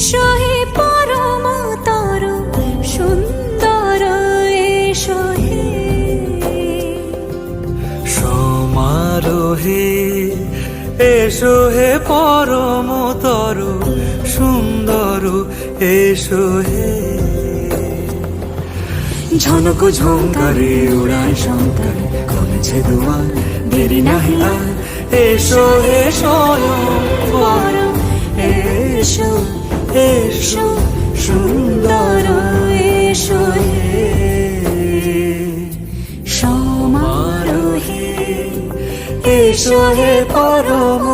এসো হে পরম তরু সুন্দর এসো হে সমারোহে এসো হে পরম তরু সুন্দর এসো হে ঝনক ঝঙ্কারে উড়ায় শঙ্কর করেছে দুয়ার দেরি নাহি আর এসো হে স্বয়ং পরম এসো এসো সুন্দর এসো হে সমারোহে এসো হে পরম